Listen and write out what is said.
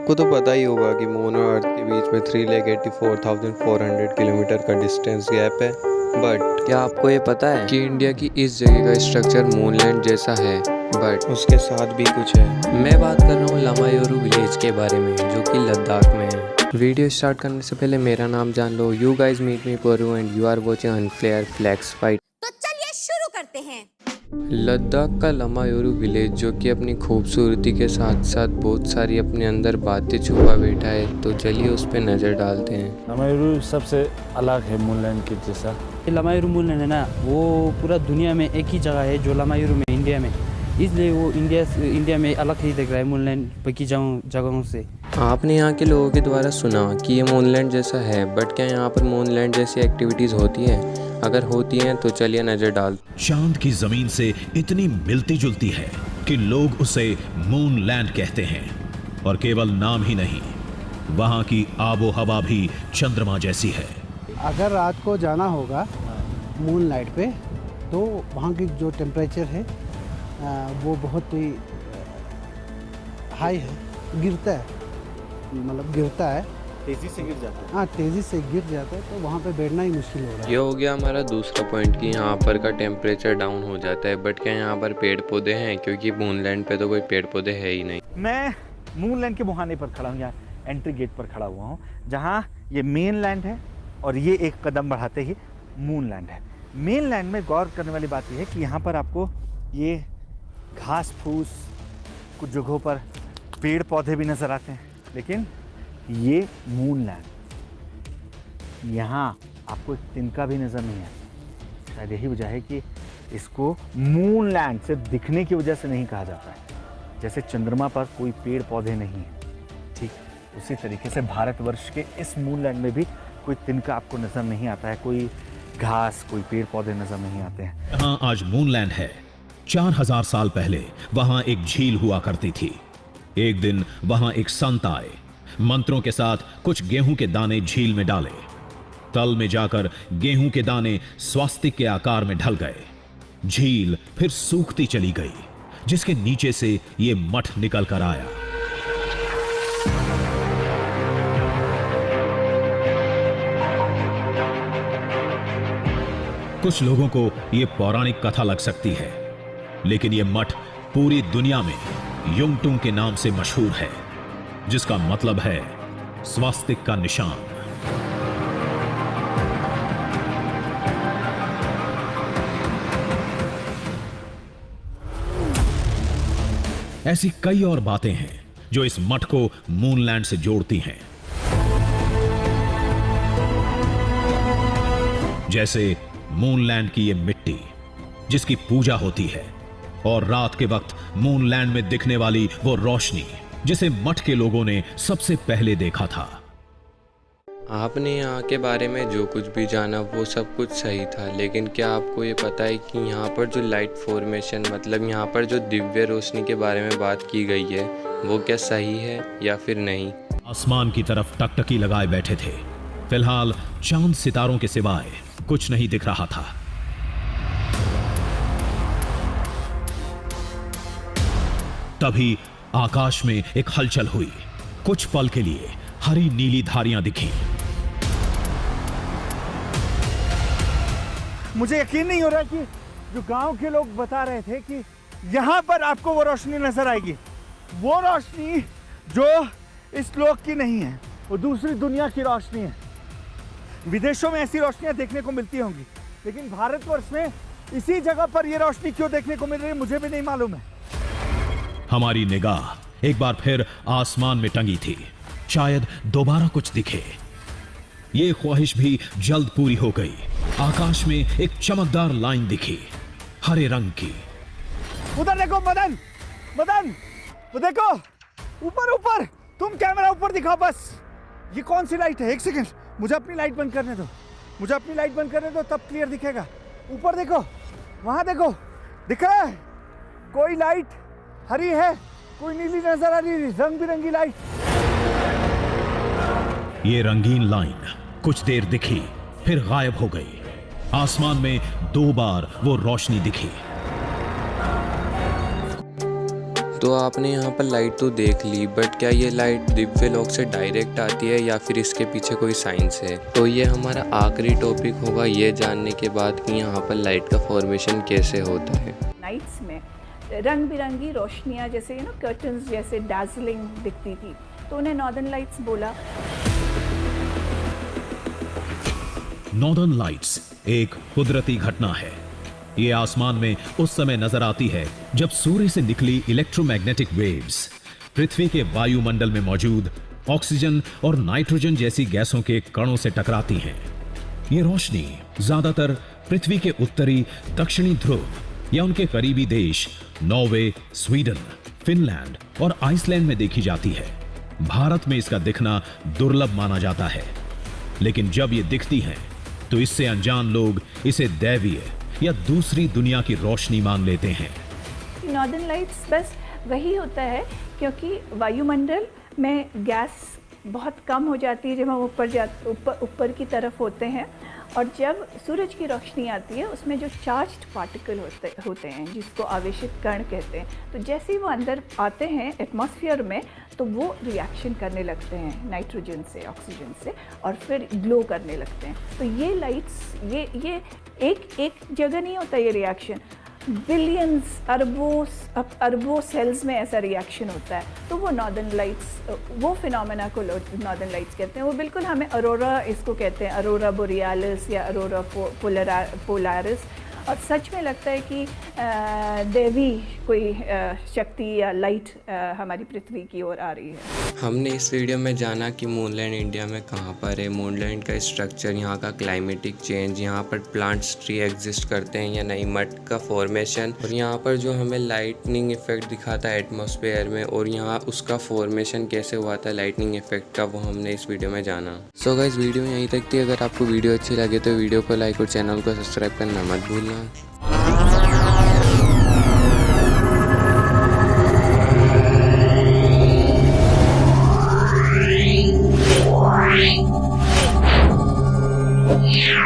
आपको तो पता ही होगा कि मून और अर्थ के बीच में 3,84,400 किलोमीटर का डिस्टेंस गैप है। बट क्या आपको ये पता है कि इंडिया की इस जगह का स्ट्रक्चर मूनलैंड जैसा है, बट उसके साथ भी कुछ है। मैं बात कर रहा हूँ लामायोरू विलेज के बारे में, जो कि लद्दाख में है। वीडियो स्टार्ट करने से पहले मेरा नाम जान लो। You guys meet me Poru and you are watching unflare flax fight. तो चलिए शुरू करते हैं। लद्दाख का लामायोरू विलेज, जो कि अपनी खूबसूरती के साथ साथ बहुत सारी अपने अंदर बातें छुपा बैठा है, तो चलिए उस पर नज़र डालते हैं। लामायोरू सबसे अलग है मूनलैंड के जैसा। लामायोरू मूनलैंड है ना, वो पूरा दुनिया में एक ही जगह है जो लामायोरू में इंडिया में, इसलिए वो इंडिया में अलग ही दिख रहा है मूनलैंड बाकी जगहों से। आपने यहाँ के लोगों के द्वारा सुना कि ये मूनलैंड जैसा है, बट क्या यहाँ पर मूनलैंड जैसी एक्टिविटीज़ होती है? अगर होती हैं तो चलिए नज़र डाल। चांद की जमीन से इतनी मिलती जुलती है कि लोग उसे मूनलैंड कहते हैं। और केवल नाम ही नहीं, वहाँ की आबो हवा भी चंद्रमा जैसी है। अगर रात को जाना होगा मून लाइट पे, तो वहाँ की जो टेम्परेचर है वो बहुत ही हाई है, गिरता है, मतलब गिरता है, तेजी से गिर जाता है। हाँ तेज़ी से गिर जाता है, तो वहाँ पे बैठना ही मुश्किल हो रहा है। ये हो गया हमारा दूसरा पॉइंट कि यहाँ पर का टेम्परेचर डाउन हो जाता है। बट क्या यहाँ पर पेड़ पौधे हैं? क्योंकि मूनलैंड पे तो कोई पेड़ पौधे है ही नहीं। मैं मूनलैंड के मुहाने पर खड़ा हूँ, यहाँ एंट्री गेट पर खड़ा हुआ हूँ, जहाँ ये मेन लैंड है और ये एक कदम बढ़ाते ही मूनलैंड है। मेन लैंड में गौर करने वाली बात यह है कि यहाँ पर आपको ये घास फूस, कुछ जगहों पर पेड़ पौधे भी नज़र आते हैं, लेकिन ये मूनलैंड, यहाँ आपको एक तिनका भी नज़र नहीं आता। शायद यही वजह है कि इसको मूनलैंड से दिखने की वजह से नहीं कहा जाता है। जैसे चंद्रमा पर कोई पेड़ पौधे नहीं है, ठीक उसी तरीके से भारतवर्ष के इस मूनलैंड में भी कोई तिनका आपको नज़र नहीं आता है, कोई घास, कोई पेड़ पौधे नज़र नहीं आते हैं। यहाँ आज मूनलैंड है। 4000 साल पहले वहां एक झील हुआ करती थी। एक दिन वहां एक संत आए, मंत्रों के साथ कुछ गेहूं के दाने झील में डाले। तल में जाकर गेहूं के दाने स्वास्तिक के आकार में ढल गए। झील फिर सूखती चली गई, जिसके नीचे से ये मठ निकल कर आया। कुछ लोगों को यह पौराणिक कथा लग सकती है, लेकिन यह मठ पूरी दुनिया में युंगटुंग के नाम से मशहूर है, जिसका मतलब है स्वास्तिक का निशान। ऐसी कई और बातें हैं जो इस मठ को मूनलैंड से जोड़ती हैं, जैसे मूनलैंड की ये मिट्टी जिसकी पूजा होती है, और रात के वक्त मूनलैंड में दिखने वाली वो रोशनी जिसे मठ के लोगों ने सबसे पहले देखा था। आपने यहाँ के बारे में जो कुछ भी जाना वो सब कुछ सही था, लेकिन क्या आपको ये पता है कि यहाँ पर जो लाइट फॉर्मेशन, मतलब यहाँ पर जो दिव्य रोशनी के बारे में बात की गई है, वो क्या सही है या फिर नहीं? आसमान की तरफ टकटकी लगाए बैठे थे। फिलहाल चांद सितारों के सिवाय कुछ नहीं दिख रहा था। तभी आकाश में एक हलचल हुई। कुछ पल के लिए हरी नीली धारियां दिखी। मुझे यकीन नहीं हो रहा कि जो गांव के लोग बता रहे थे कि यहाँ पर आपको वो रोशनी नजर आएगी, वो रोशनी जो इस लोक की नहीं है, वो दूसरी दुनिया की रोशनी है। विदेशों में ऐसी रोशनियां देखने को मिलती होंगी, लेकिन भारतवर्ष में इसी जगह पर ये रोशनी क्यों देखने को मिल रही है, मुझे भी नहीं मालूम है। हमारी निगाह एक बार फिर आसमान में टंगी थी, शायद दोबारा कुछ दिखे। ये ख्वाहिश भी जल्द पूरी हो गई। आकाश में एक चमकदार लाइन दिखी, हरे रंग की। उधर देखो मदन, मदन, वो देखो ऊपर ऊपर, तुम कैमरा ऊपर दिखाओ बस। ये कौन सी लाइट है? एक सेकंड, मुझे अपनी लाइट बंद करने दो, मुझे अपनी लाइट बंद करने दो, तब क्लियर दिखेगा। ऊपर देखो, वहां देखो, दिख रहा है? कोई लाइट हरी है, कोई नीली नजर आ रही है, रंग बिरंगी लाइट। ये रंगीन लाइन कुछ देर दिखी, फिर गायब हो गई। आसमान में 2 बार वो रोशनी दिखी। तो आपने यहाँ पर लाइट तो देख ली, बट क्या ये लाइट दिव्य लोक से डायरेक्ट आती है या फिर इसके पीछे कोई साइंस है? तो ये हमारा आखिरी टॉपिक होगा ये जानने के बाद कि यहाँ पर लाइट का फॉर्मेशन कैसे होता है। नाइट्स में रंग बिरंगी रोशनियाँ जैसे कर्टन्स जैसे डार्जलिंग दिखती थी, तो उन्हें नॉर्दर्न लाइट्स बोला। नॉर्दर्न लाइट्स एक कुदरती घटना है। ये आसमान में उस समय नजर आती है जब सूर्य से निकली इलेक्ट्रोमैग्नेटिक वेव्स पृथ्वी के वायुमंडल में मौजूद ऑक्सीजन और नाइट्रोजन जैसी गैसों के कणों से टकराती हैं। ये रोशनी ज्यादातर पृथ्वी के उत्तरी दक्षिणी ध्रुव या उनके करीबी देश नॉर्वे, स्वीडन, फिनलैंड और आइसलैंड में देखी जाती है। भारत में इसका दिखना दुर्लभ माना जाता है, लेकिन जब ये दिखती हैं तो इससे अनजान लोग इसे दैवीय या दूसरी दुनिया की रोशनी मान लेते हैं। नॉर्दर्न लाइट्स बस वही होता है क्योंकि वायुमंडल में गैस बहुत कम हो जाती है जब हम ऊपर की तरफ होते हैं, और जब सूरज की रोशनी आती है उसमें जो चार्ज्ड पार्टिकल होते हैं जिसको आवेशित कण कहते हैं, तो जैसे ही वो अंदर आते हैं एटमॉस्फेयर में तो वो रिएक्शन करने लगते हैं नाइट्रोजन से, ऑक्सीजन से, और फिर ग्लो करने लगते हैं। तो ये लाइट्स ये एक जगह नहीं होता ये रिएक्शन, बिलियंस अरबों सेल्स में ऐसा रिएक्शन होता है। तो वो नॉर्दर्न लाइट्स, वो फिनोमेना को नॉर्दर्न लाइट्स कहते हैं। वो बिल्कुल हमें अरोरा इसको कहते हैं, अरोरा बोरियालिस या अरोरा पोलारिस, और सच में लगता है कि देवी कोई शक्ति या लाइट हमारी पृथ्वी की ओर आ रही है। हमने इस वीडियो में जाना कि मूनलैंड इंडिया में कहाँ पर है, मूनलैंड का स्ट्रक्चर, यहाँ का क्लाइमेटिक चेंज, यहाँ पर प्लांट्स ट्री एग्जिस्ट करते हैं या नहीं, मड का फॉर्मेशन, और यहाँ पर जो हमें लाइटनिंग इफेक्ट दिखाता है एटमॉस्फेयर में, और यहाँ उसका फॉर्मेशन कैसे हुआ था लाइटनिंग इफेक्ट का, वो हमने इस वीडियो में जाना। सो गाइस वीडियो यहीं तक थी। अगर आपको वीडियो अच्छी लगे तो वीडियो को लाइक और चैनल को सब्सक्राइब करना मत भूलना। Yeah.